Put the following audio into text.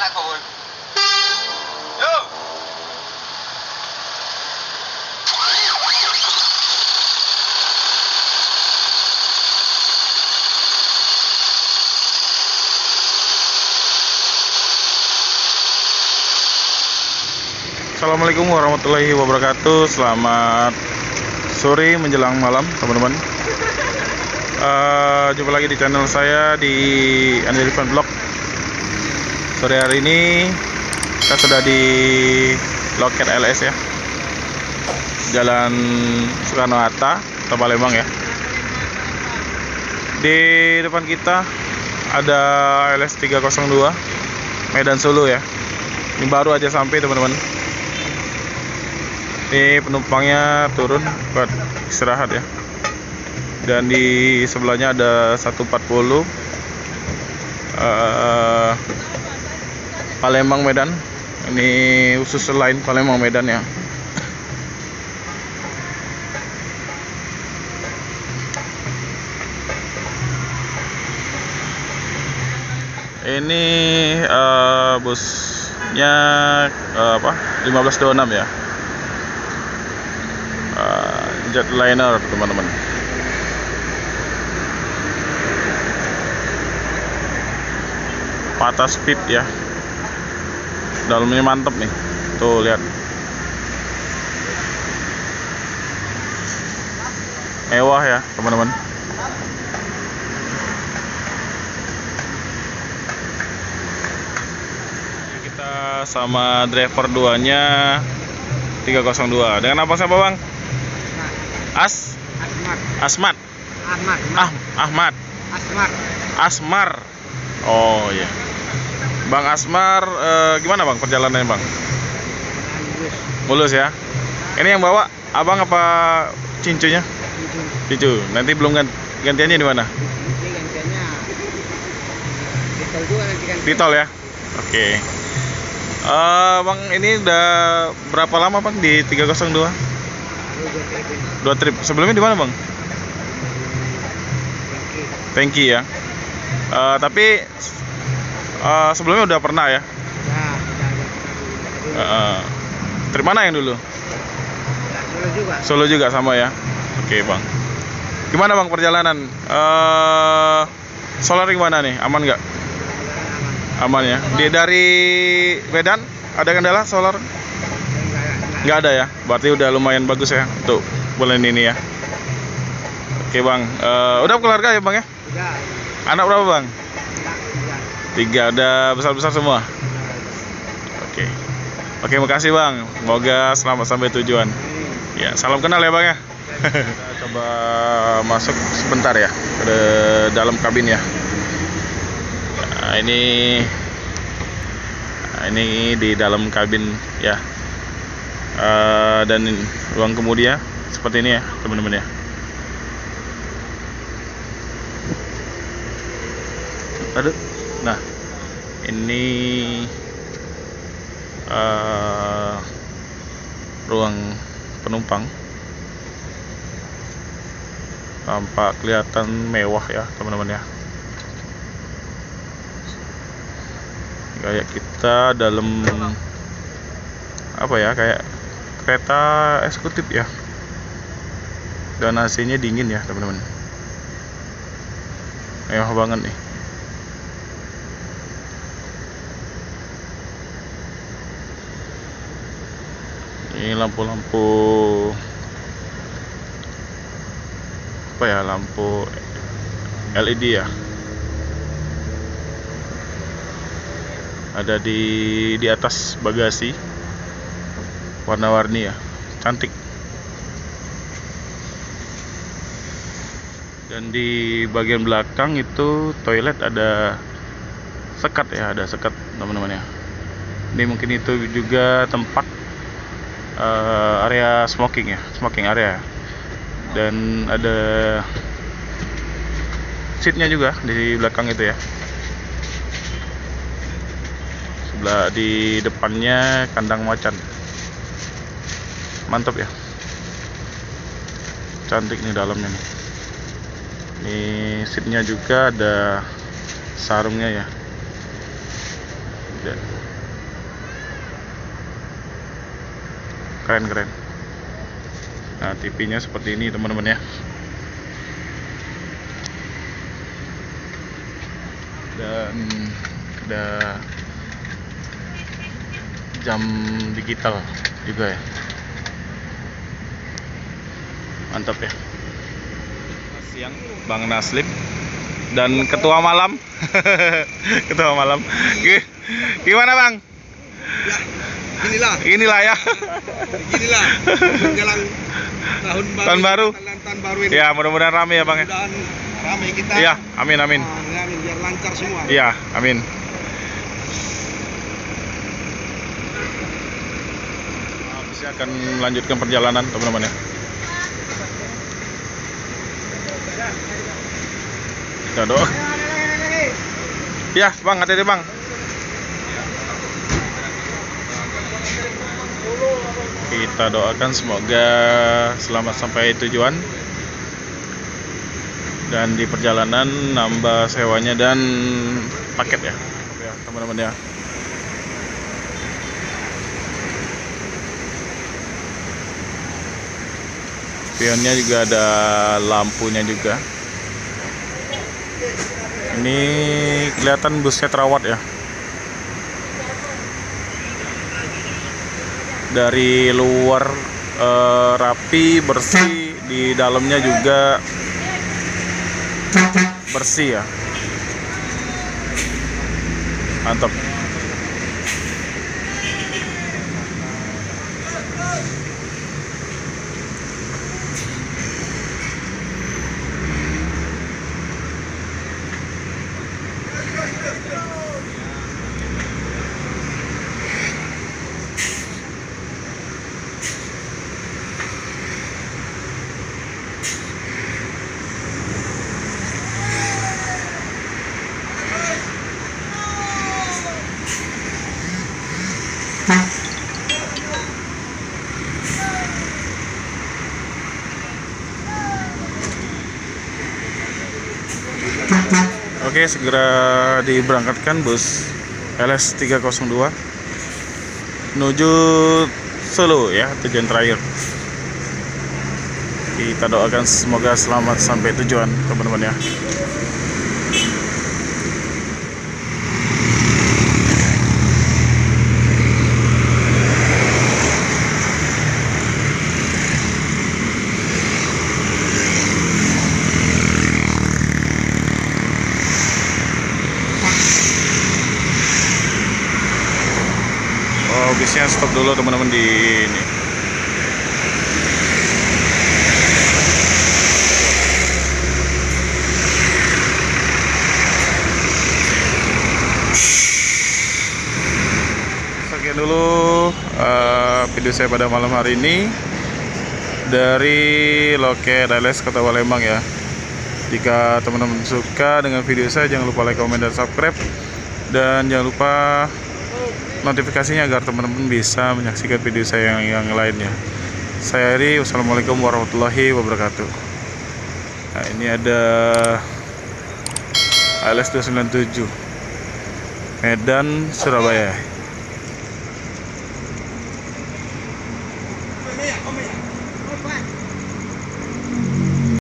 Assalamualaikum warahmatullahi wabarakatuh. Selamat sore menjelang malam teman-teman. Jumpa lagi di channel saya di Andi Rifan Vlog. Sore hari ini kita sudah di loket LS ya, Jalan Soekarno-Hatta, Kota Palembang ya. Di depan kita ada LS 302 Medan Solo ya. Ini baru aja sampai teman-teman. Ini penumpangnya turun buat istirahat ya. Dan di sebelahnya ada 140 Palembang Medan. Ini khusus lain Palembang Medan ya. Ini busnya 1526 ya. Jetliner teman-teman. Patah speed ya. Dalamnya mantep nih. Tuh lihat. Mewah ya teman-teman. Kita sama driver duanya 302. Dengan apa siapa bang? Asmat. Asmar. Oh iya. Bang Asmar, gimana bang perjalanannya bang? Mulus ya. Ini yang bawa abang apa cincunya? Cincu. Nanti belum gantiannya di mana? Gantiannya di tol ya. Oke. Bang ini udah berapa lama bang di 302? 2 trip. Sebelumnya di mana bang? Tangki ya. Tapi sebelumnya udah pernah ya? Trip mana yang dulu? Solo juga sama ya. Oke bang. Gimana bang perjalanan? Solar gimana nih? Aman nggak? Aman ya. Dari Medan ada kendala solar? Nggak ada ya. Berarti udah lumayan bagus ya untuk bulan ini ya. Oke bang. Udah keluarga ya bang ya? Anak berapa bang? 3, udah besar-besar semua. Oke. Oke, makasih bang. Semoga selamat sampai tujuan. Ya, salam kenal ya bang ya. Kita coba masuk sebentar ya ke dalam kabin ya. Nah, ini di dalam kabin ya. Dan ruang kemudi ya, seperti ini ya teman-teman ya. Aduh. Nah, ini ruang penumpang. Tampak kelihatan mewah ya teman-teman ya. Kayak kita dalam apa ya, kayak kereta eksekutif ya. Dan AC-nya dingin ya teman-teman. Mewah banget nih. Ini lampu-lampu apa ya, lampu LED ya. Ada di atas bagasi, warna-warni ya, cantik. Dan di bagian belakang itu toilet ada sekat ya, ada sekat teman-teman ya. Ini mungkin itu juga tempat area smoking ya, smoking area. Dan ada seatnya juga di belakang itu ya. Sebelah di depannya kandang macan. Mantap ya, cantik nih dalamnya nih. Ini seatnya juga ada sarungnya ya. Ya. Keren. Nah, TV-nya seperti ini teman-teman ya. Dan ada jam digital juga ya. Mantap ya. Siang Bang Naslip dan ketua malam. Ketua malam. Gimana Bang? Ya, inilah ya. Inilah menjelang tahun baru ini. Ya, mudah-mudahan ramai ya Bang ya. Mudah-mudahan ramai kita. Iya, amin. Amin, biar lancar semua. Iya, amin. Saya akan melanjutkan perjalanan teman-teman ya. Kita doa. Ya Bang, hati-hati Bang. Kita doakan semoga selamat sampai tujuan. Dan di perjalanan nambah sewanya dan paket ya. Ya teman-teman ya. Spionnya juga ada lampunya juga. Ini kelihatan busnya terawat ya. Dari luar rapi, bersih, di dalamnya juga bersih ya. Mantap. Oke, segera diberangkatkan bus LS302 menuju Solo ya, tujuan terakhir. Kita doakan semoga selamat sampai tujuan teman-teman ya. Bisnya stop dulu teman-teman di ini. Sekian dulu video saya pada malam hari ini dari loket LS Kota Palembang ya. Jika teman-teman suka dengan video saya, jangan lupa like, komen, dan subscribe, dan jangan lupa notifikasinya agar teman-teman bisa menyaksikan video saya yang lainnya. Saya Eri, wassalamualaikum warahmatullahi wabarakatuh. Nah, ini ada LS297 Medan Surabaya.